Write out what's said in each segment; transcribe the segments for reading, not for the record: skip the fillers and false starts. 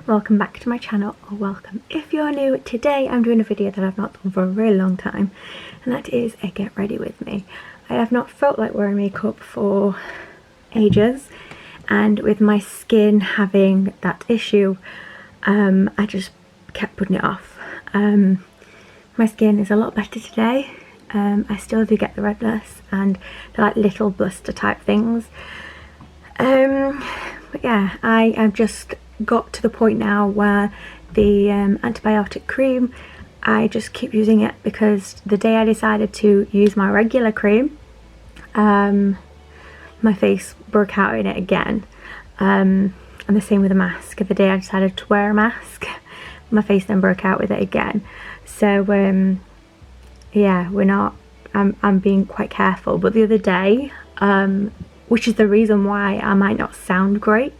welcome back to my channel, or welcome if you're new. Today I'm doing a video that I've not done for a really long time, and that is a get ready with me. I have not felt like wearing makeup for ages, and with my skin having that issue, I just kept putting it off. My skin is a lot better today. I still do get the redness and the like little blister type things, but yeah, I have just got to the point now where the antibiotic cream, I just keep using it, because the day I decided to use my regular cream, my face broke out in it again, and the same with the mask. The day I decided to wear a mask, my face then broke out with it again. So yeah, I'm being quite careful. But the other day, which is the reason why I might not sound great,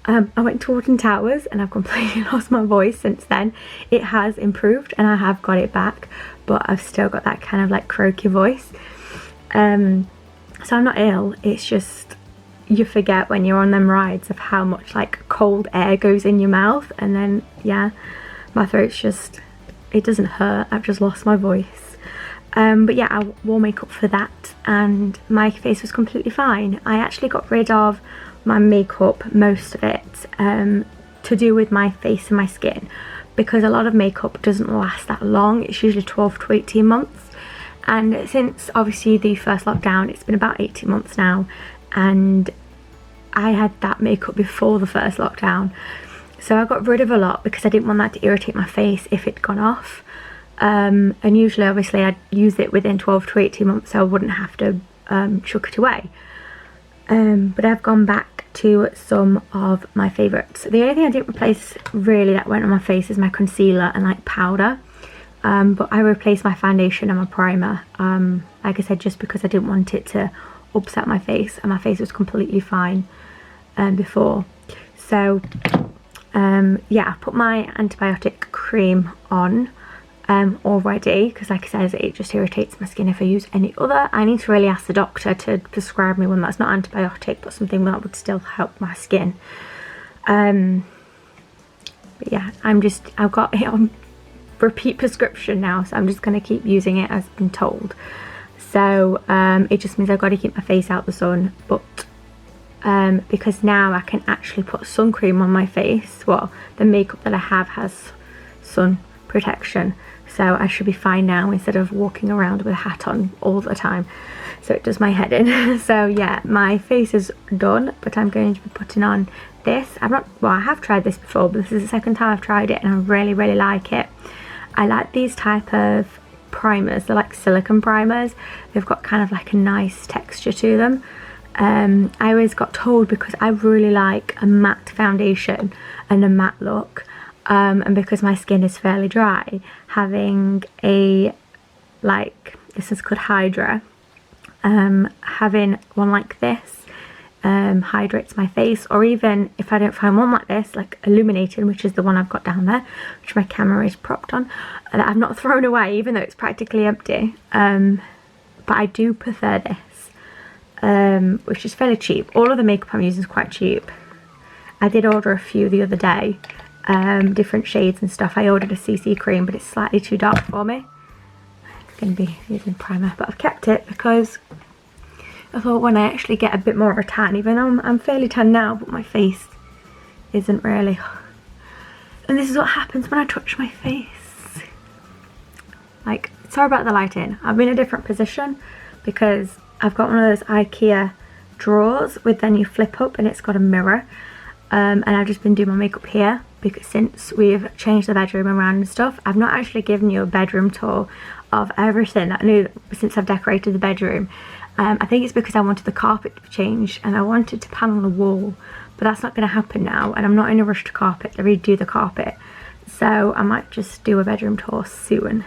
I went to Alton Towers and I've completely lost my voice since then. It has improved and I have got it back, but I've still got that kind of like croaky voice. So I'm not ill, it's just you forget when you're on them rides of how much like cold air goes in your mouth, and then yeah, my throat's just, it doesn't hurt, I've just lost my voice. But yeah, I wore makeup for that and my face was completely fine. I actually got rid of my makeup, most of it, to do with my face and my skin, because a lot of makeup doesn't last that long. It's usually 12 to 18 months, and since obviously the first lockdown, it's been about 18 months now, and I had that makeup before the first lockdown, so I got rid of a lot because I didn't want that to irritate my face if it'd gone off. And usually obviously I'd use it within 12 to 18 months, so I wouldn't have to chuck it away. But I've gone back to some of my favourites. The only thing I didn't replace really that went on my face is my concealer and like powder, but I replaced my foundation and my primer, like I said, just because I didn't want it to upset my face, and my face was completely fine before. So yeah, I put my antibiotic cream on already, because like I said, it just irritates my skin if I use any other. I need to really ask the doctor to prescribe me one that's not antibiotic but something that would still help my skin. But yeah, I've got it on repeat prescription now, so I'm just going to keep using it as been told. So it just means I've got to keep my face out the sun, but because now I can actually put sun cream on my face, well, the makeup that I have has sun protection, so I should be fine now, instead of walking around with a hat on all the time, so it does my head in. So yeah, my face is done, but I'm going to be putting on this. I have tried this before, but this is the second time I've tried it and I really like it. I like these type of primers. They're like silicone primers. They've got kind of like a nice texture to them. I always got told, because I really like a matte foundation and a matte look, and because my skin is fairly dry, having a, like, this is called Hydra, having one like this hydrates my face. Or even if I don't find one like this, like illuminating, which is the one I've got down there, which my camera is propped on, that I've not thrown away even though it's practically empty, but I do prefer this, which is fairly cheap. All of the makeup I'm using is quite cheap. I did order a few the other day, different shades and stuff. I ordered a CC cream, but it's slightly too dark for me. I'm going to be using primer, but I've kept it because I thought when I actually get a bit more of a tan, even though I'm fairly tan now, but my face isn't really. And this is what happens when I touch my face. Like, sorry about the lighting. I'm in a different position because I've got one of those IKEA drawers with, then you flip up and it's got a mirror. And I've just been doing my makeup here, because since we've changed the bedroom around and stuff, I've not actually given you a bedroom tour of everything that new since I've decorated the bedroom. I think it's because I wanted the carpet to be changed and I wanted to panel the wall, but that's not going to happen now, and I'm not in a rush to redo the carpet, so I might just do a bedroom tour soon,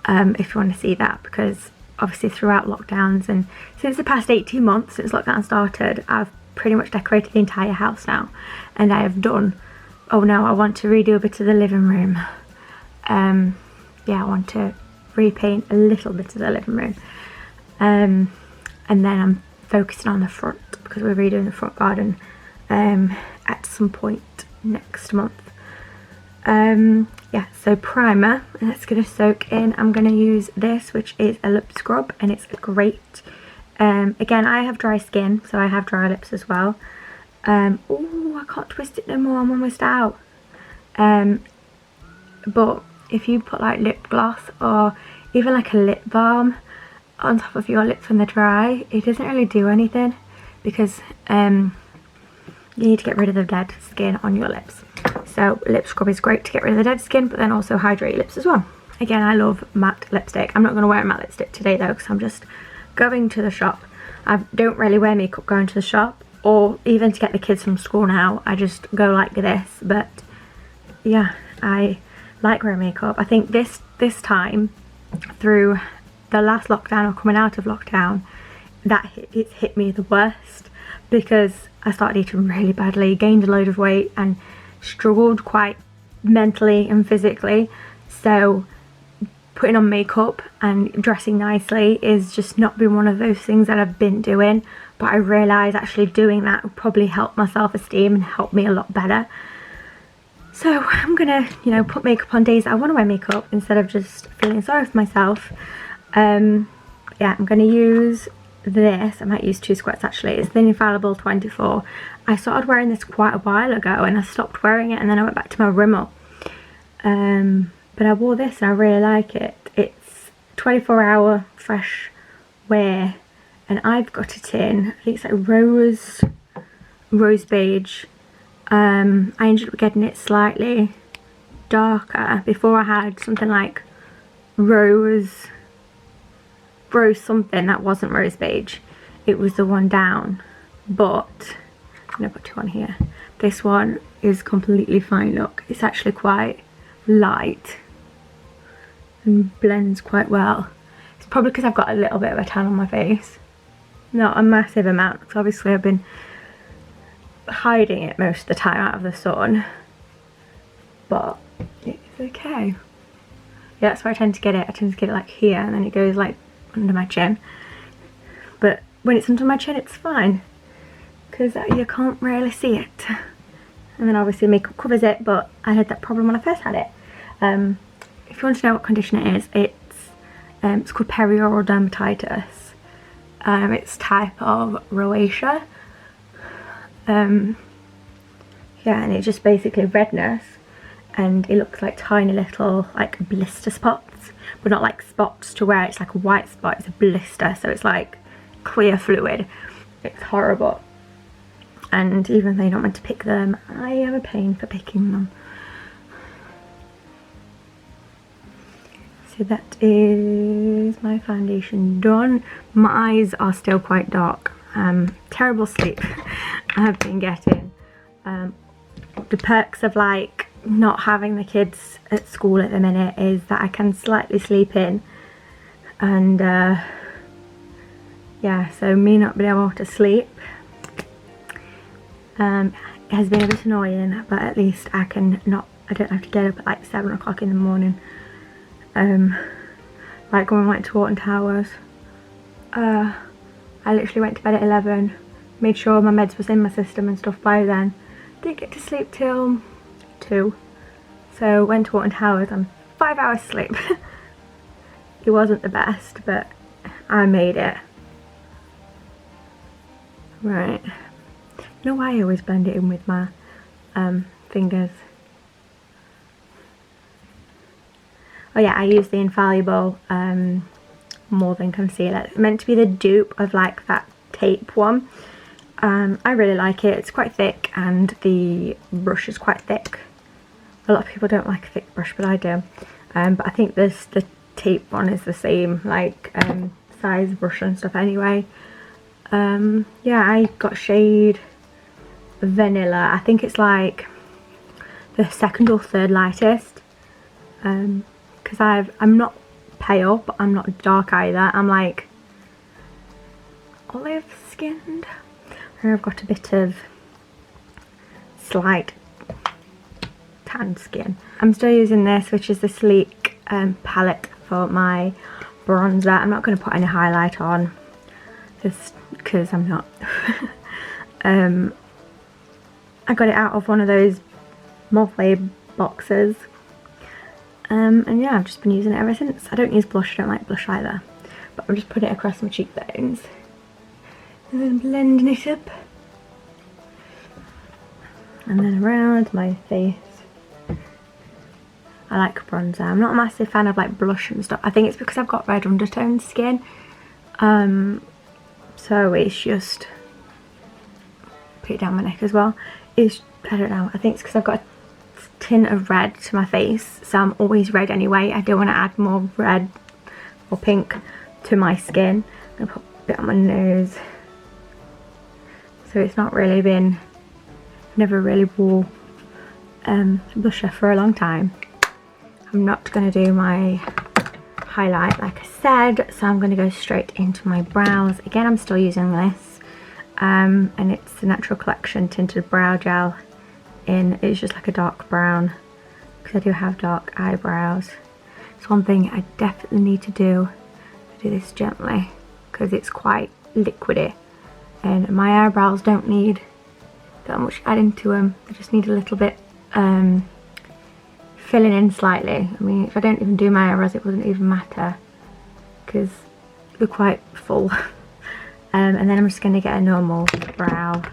if you want to see that, because obviously throughout lockdowns and since the past 18 months since lockdown started, I've pretty much decorated the entire house now, and I have done, oh no, I want to redo a bit of the living room. Yeah, I want to repaint a little bit of the living room, and then I'm focusing on the front because we're redoing the front garden at some point next month. Yeah, so primer, and it's going to soak in. I'm going to use this, which is a lip scrub, and it's great. Again, I have dry skin, so I have dry lips as well. Oh, I can't twist it no more, I'm almost out. But if you put like lip gloss or even like a lip balm on top of your lips when they're dry, it doesn't really do anything, because you need to get rid of the dead skin on your lips. So lip scrub is great to get rid of the dead skin, but then also hydrate your lips as well. Again, I love matte lipstick. I'm not going to wear a matte lipstick today though, because I'm just going to the shop. I don't really wear makeup going to the shop, or even to get the kids from school now. I just go like this. But yeah, I like wearing makeup. I think this time through the last lockdown, or coming out of lockdown, it's hit me the worst, because I started eating really badly, gained a load of weight, and struggled quite mentally and physically. So putting on makeup and dressing nicely is just not been one of those things that I've been doing, but I realised actually doing that would probably help my self-esteem and help me a lot better. So I'm gonna, you know, put makeup on days that I want to wear makeup instead of just feeling sorry for myself. Yeah, I'm gonna use this. I might use 2 squirts actually. It's the Infallible 24. I started wearing this quite a while ago and I stopped wearing it, and then I went back to my Rimmel. But I wore this and I really like it. It's 24-hour fresh wear, and I've got it in, I think it's like rose beige. I ended up getting it slightly darker. Before I had something like rose something that wasn't rose beige. It was the one down, but I'm gonna put 2 on here. This one is completely fine. Look, it's actually quite light and blends quite well. It's probably because I've got a little bit of a tan on my face, not a massive amount, because obviously I've been hiding it most of the time out of the sun, but it's okay. Yeah, that's where I tend to get it. I tend to get it like here, and then it goes like under my chin. But when it's under my chin, it's fine, because you can't really see it. And then obviously makeup covers it, but I had that problem when I first had it. If you want to know what condition it is, it's called Perioral Dermatitis. It's type of rosacea. Yeah, and it's just basically redness, and it looks like tiny little like blister spots, but not like spots to where it's like a white spot. It's a blister, so it's like clear fluid. It's horrible, and even though you're not meant to pick them, I am a pain for picking them. So that is my foundation done. My eyes are still quite dark. Terrible sleep I've been getting. The perks of like not having the kids at school at the minute is that I can slightly sleep in, and yeah, so me not being able to sleep it has been a bit annoying, but at least I don't have to get up at like 7 o'clock in the morning. Like when I went to Alton Towers, I literally went to bed at 11, made sure my meds was in my system and stuff by then. Didn't get to sleep till 2, so went to Alton Towers on 5 hours sleep. It wasn't the best, but I made it. Right, you know why I always blend it in with my fingers? Oh yeah, I use the Infallible More Than Concealer. It's meant to be the dupe of like that tape one. I really like it. It's quite thick, and the brush is quite thick. A lot of people don't like a thick brush, but I do. But I think the tape one is the same like size brush and stuff anyway. Yeah, I got shade Vanilla. I think it's like the 2nd or 3rd lightest. Because I'm not pale, but I'm not dark either. I'm like olive skinned. And I've got a bit of slight tan skin. I'm still using this, which is the Sleek palette for my bronzer. I'm not going to put any highlight on, just because I'm not. I got it out of one of those Multi boxes. And yeah, I've just been using it ever since. I don't use blush, I don't like blush either, but I'm just putting it across my cheekbones and then blending it up and then around my face. I like bronzer. I'm not a massive fan of like blush and stuff. I think it's because I've got red undertone skin, so it's just put it down my neck as well. It's, I don't know, I think it's because I've got a tint of red to my face, so I'm always red anyway. I don't want to add more red or pink to my skin. I'm gonna put a bit on my nose, so it's not really been, never really wore blusher for a long time. I'm not going to do my highlight like I said, so I'm going to go straight into my brows. Again, I'm still using this, and it's the Natural Collection Tinted Brow Gel. It's just like a dark brown, because I do have dark eyebrows. It's one thing I definitely need to do. I do this gently because it's quite liquidy, and my eyebrows don't need that much adding to them. They just need a little bit filling in slightly. I mean, if I don't even do my eyebrows, it wouldn't even matter because they're quite full. And then I'm just going to get a normal brow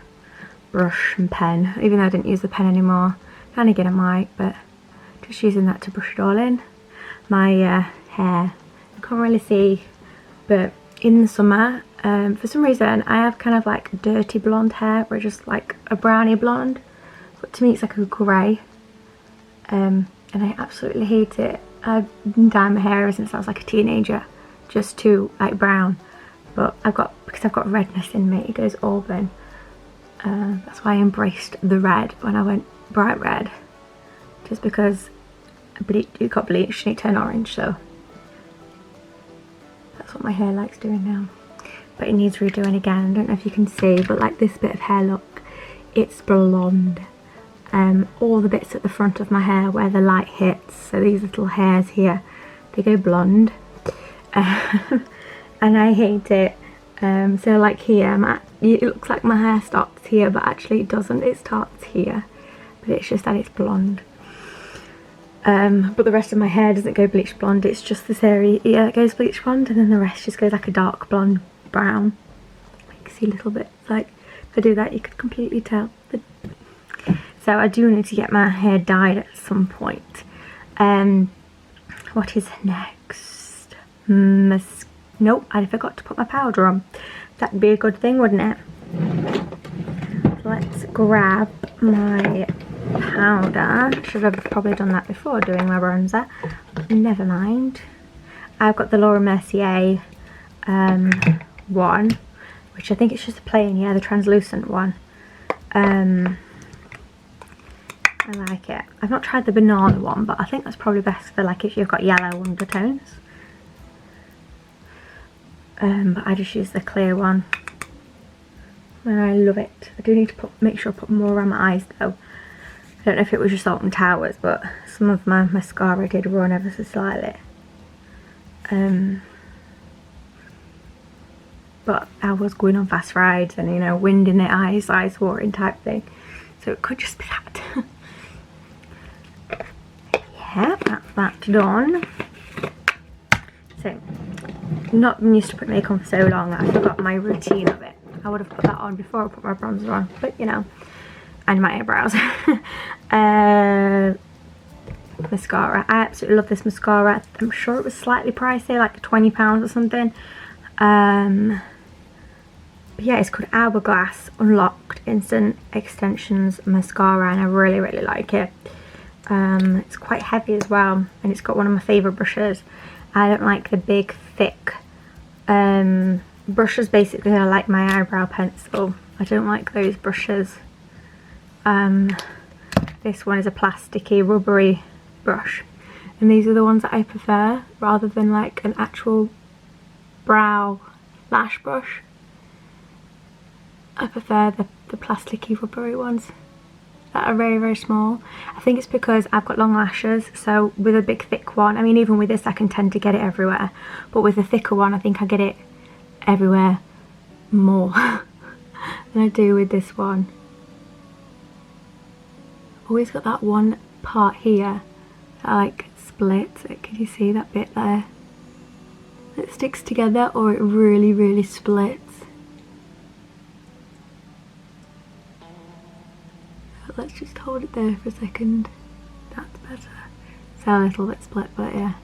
brush and pen, even though I didn't use the pen anymore. And again I might, but just using that to brush it all in. My hair, you can't really see, but in the summer, for some reason I have kind of like dirty blonde hair, or just like a browny blonde, but to me it's like a grey, and I absolutely hate it. I've been dyeing my hair ever since I was like a teenager, just to like brown, but because I've got redness in me, it goes auburn. That's why I embraced the red when I went bright red, just because it got bleached and it turned orange, so that's what my hair likes doing now. But it needs redoing again. I don't know if you can see, but like this bit of hair, look, it's blonde. All the bits at the front of my hair where the light hits, so these little hairs here, they go blonde, and I hate it. So like here, it looks like my hair starts here, but actually it doesn't. It starts here, but it's just that it's blonde. But the rest of my hair doesn't go bleach blonde. It's just this area here that goes bleach blonde, and then the rest just goes like a dark blonde brown. You can see little bits. Like if I do that, you could completely tell. So I do need to get my hair dyed at some point. What is next? Nope, I forgot to put my powder on. That'd be a good thing, wouldn't it? Let's grab my powder. Should have probably done that before doing my bronzer. Never mind. I've got the Laura Mercier one, which I think it's just a plain, yeah, the translucent one. I like it. I've not tried the banana one, but I think that's probably best for like if you've got yellow undertones. But I just use the clear one, and I love it. I do need to make sure I put more on my eyes though. I don't know if it was just Alton Towers, but some of my mascara did run ever so slightly. But I was going on fast rides and, you know, wind in the eyes watering type thing, so it could just be that. Yeah, that's that done. So, not been used to put makeup on for so long that I forgot my routine of it. I would have put that on before I put my bronzer on, but you know, and my eyebrows. Mascara. I absolutely love this mascara. I'm sure it was slightly pricey, like £20 or something. But yeah, it's called Hourglass Unlocked Instant Extensions Mascara, and I really, really like it. It's quite heavy as well, and it's got one of my favourite brushes. I don't like the big, thick brushes. Basically, I like my eyebrow pencil. I don't like those brushes. This one is a plasticky, rubbery brush, and these are the ones that I prefer rather than like an actual brow lash brush. I prefer the plasticky, rubbery ones that are very, very small. I think it's because I've got long lashes, so with a big thick one, I mean even with this I can tend to get it everywhere, but with a thicker one I think I get it everywhere more than I do with this one. Always got that one part here that like splits. Can you see that bit there? It sticks together, or it really splits. Let's just hold it there for a second. That's better. It's a little bit split, but yeah.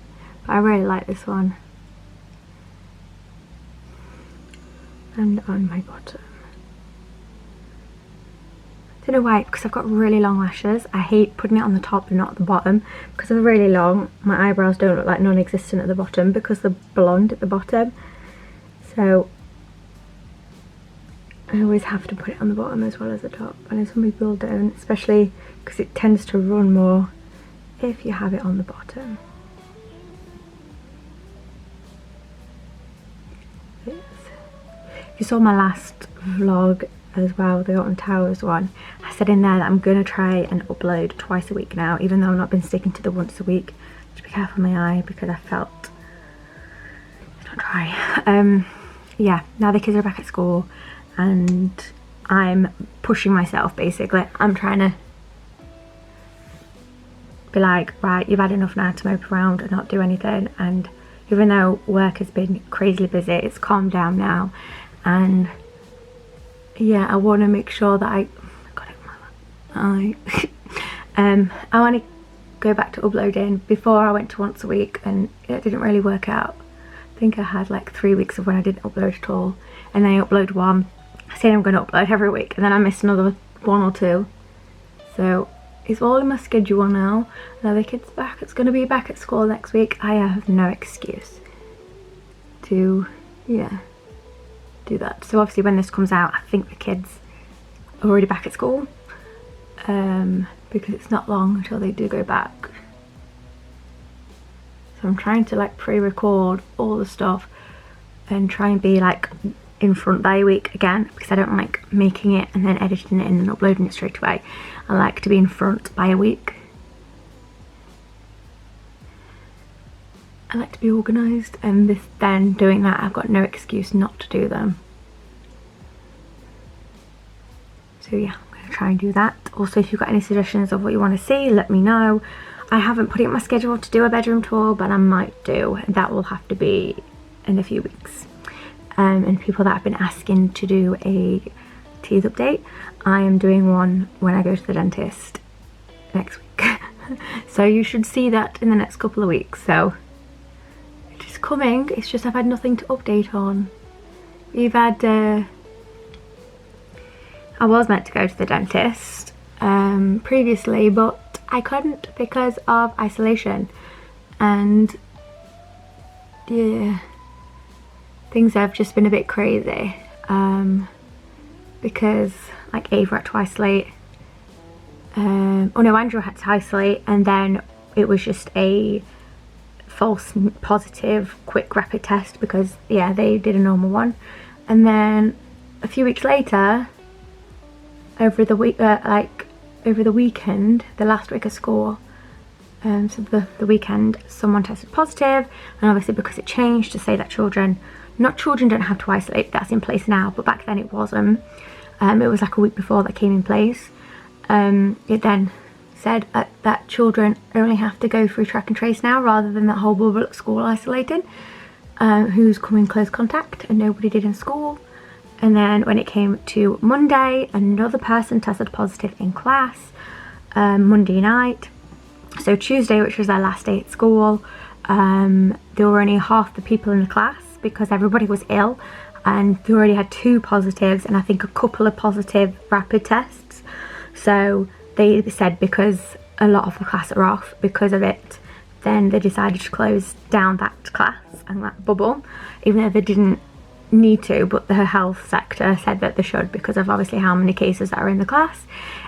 But I really like this one. And on my bottom. I don't know why, because I've got really long lashes. I hate putting it on the top and not at the bottom. Because they're really long, my eyebrows don't look like non-existent at the bottom because they're blonde at the bottom. So I always have to put it on the bottom as well as the top. I know some people don't, especially because it tends to run more if you have it on the bottom. Yes. If you saw my last vlog as well, the Autumn Towers one, I said in there that I'm going to try and upload twice a week now, even though I've not been sticking to the once a week. Just be careful of my eye because I felt... Don't try. Yeah, now the kids are back at school. And I'm pushing myself basically. I'm trying to be like, right, you've had enough now to mope around and not do anything. And even though work has been crazily busy, it's calmed down now. And yeah, I want to make sure that I want to go back to uploading. Before I went to once a week and it didn't really work out. I think I had like 3 weeks of when I didn't upload at all. And then I upload one. I said I'm going to upload every week, and then I missed another 1 or 2. So it's all in my schedule now. Now the kids back. It's going to be back at school next week. I have no excuse to, yeah, do that. So obviously when this comes out, I think the kids are already back at school, because it's not long until they do go back. So I'm trying to like pre-record all the stuff and try and be like in front by a week again, because I don't like making it and then editing it and then uploading it straight away. I like to be in front by a week. I like to be organised, and then doing that, I've got no excuse not to do them. So yeah, I'm going to try and do that. Also, if you've got any suggestions of what you want to see, let me know. I haven't put it in my schedule to do a bedroom tour, but I might do, and that will have to be in a few weeks. And people that have been asking to do a teeth update, I am doing one when I go to the dentist next week. So you should see that in the next couple of weeks. So it is coming, it's just I've had nothing to update on. We've had, I was meant to go to the dentist previously, but I couldn't because of isolation. And yeah, things have just been a bit crazy, because like Ava had to isolate, oh no, Andrew had to isolate, and then it was just a false positive quick rapid test because yeah, they did a normal one. And then a few weeks later, over the week, over the weekend, the last week of school, so the weekend, someone tested positive, and obviously because it changed to say that children don't have to isolate, that's in place now, but back then it wasn't. It was like a week before that came in place. It then said that children only have to go through track and trace now, rather than that whole bubble at school isolating, who's come in close contact, and nobody did in school. And then when it came to Monday, another person tested positive in class, Monday night. So Tuesday, which was their last day at school, there were only half the people in the class because everybody was ill, and they already had 2 positives and I think a couple of positive rapid tests. So they said because a lot of the class are off because of it, then they decided to close down that class and that bubble, even though they didn't need to, but the health sector said that they should because of obviously how many cases that are in the class.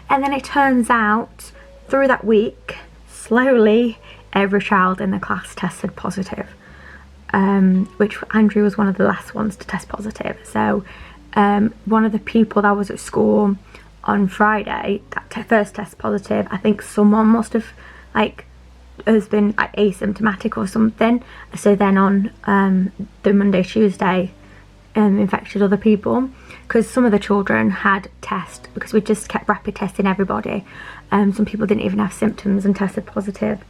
And then it turns out through that week, slowly every child in the class tested positive, which Andrew was one of the last ones to test positive. So one of the people that was at school on Friday that first test positive, I think someone must have has been like asymptomatic or something, so then on the Monday, Tuesday infected other people, because some of the children had tests because we just kept rapid testing everybody, Some people didn't even have symptoms and tested positive.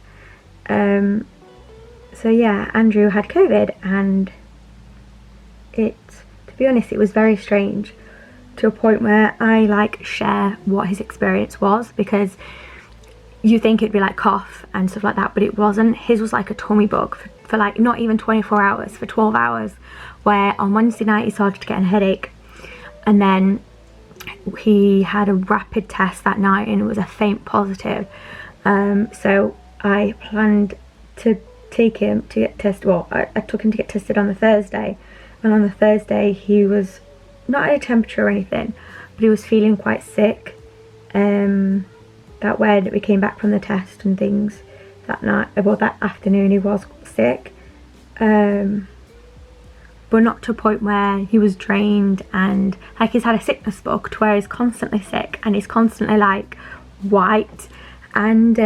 So yeah, Andrew had COVID, and to be honest, it was very strange, to a point where I like share what his experience was, because you think it'd be like cough and stuff like that, but it wasn't. His was like a tummy bug for like not even 24 hours, for 12 hours, where on Wednesday night he started getting a headache, and then he had a rapid test that night and it was a faint positive. So I planned to take him to get tested. Well, I took him to get tested on the Thursday, and on the Thursday he was not at a temperature or anything, but he was feeling quite sick. That way that we came back from the test and things, that night, well, that afternoon he was sick, but not to a point where he was drained and like he's had a sickness bug to where he's constantly sick and he's constantly like white and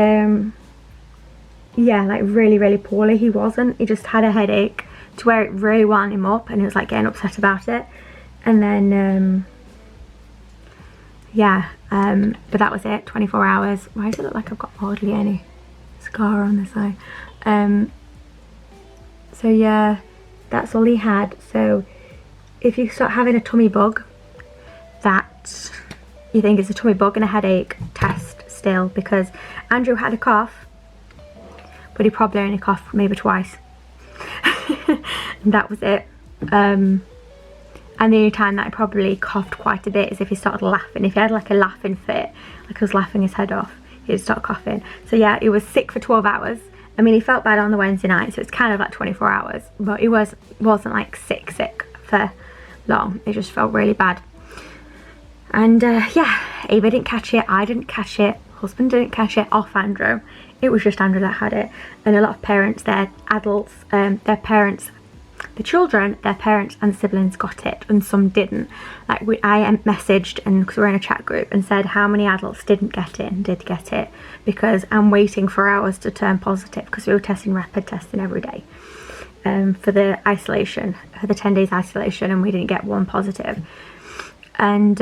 yeah, like really poorly. He wasn't. He just had a headache to where it really wound him up, and he was like getting upset about it. And then yeah, but that was it. 24 hours. Why does it look like I've got hardly any scar on this eye? So yeah, that's all he had. So if you start having a tummy bug that you think is a tummy bug and a headache, test still, because Andrew had a cough, but he probably only coughed maybe twice. And that was it. And the only time that I probably coughed quite a bit is if he started laughing. If he had like a laughing fit, like I was laughing his head off, he'd start coughing. So yeah, he was sick for 12 hours. I mean, he felt bad on the Wednesday night, so it's kind of like 24 hours. But he wasn't like sick for long. It just felt really bad. And yeah, Ava didn't catch it, I didn't catch it, husband didn't catch it off Andrew. It was just Andrew that had it. And a lot of parents, their adults, their parents, the children, their parents and siblings got it, and some didn't. Like I messaged, and because we're in a chat group, and said how many adults didn't get it and did get it, because I'm waiting for hours to turn positive, because we were testing rapid testing every day for the isolation, for the 10 days isolation, and we didn't get one positive. And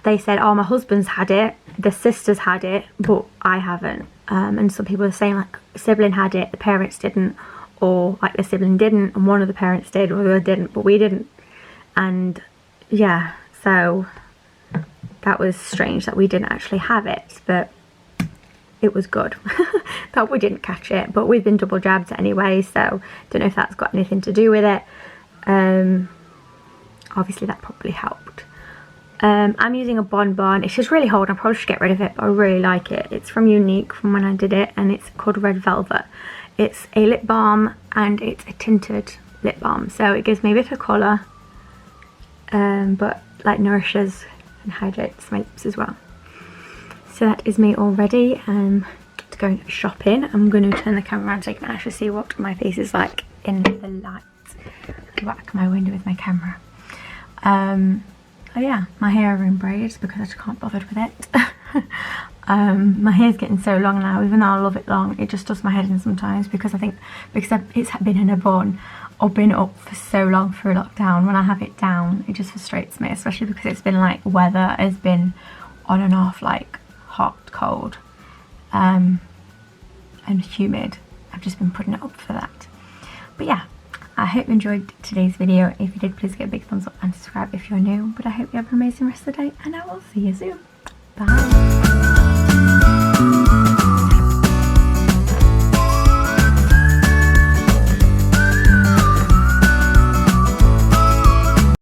they said, oh, my husband's had it, the sisters had it, but I haven't. And some people are saying like a sibling had it, the parents didn't, or like the sibling didn't and one of the parents did, or they didn't but we didn't. And yeah, so that was strange that we didn't actually have it, but it was good that we didn't catch it. But we've been double jabbed anyway, so don't know if that's got anything to do with it. Obviously that probably helped. I'm using a bonbon. It's just really hard. I probably should get rid of it, but I really like it. It's from Unique, from when I did it, and it's called Red Velvet. It's a lip balm and it's a tinted lip balm, so it gives me a bit of colour, but like nourishes and hydrates my lips as well. So that is me all ready to go shopping. I'm going to turn the camera around so you can actually see what my face is like in the light. Whack my window with my camera. Oh yeah, my hair are in braids because I just can't bother with it. My hair's getting so long now, even though I love it long, it just does my head in sometimes, because I think because it's been in a bun or been up for so long through lockdown, when I have it down it just frustrates me, especially because it's been like weather has been on and off, like hot, cold and humid. I've just been putting it up for that. But yeah, I hope you enjoyed today's video. If you did, please give a big thumbs up and subscribe if you're new. But I hope you have an amazing rest of the day, and I will see you soon. Bye.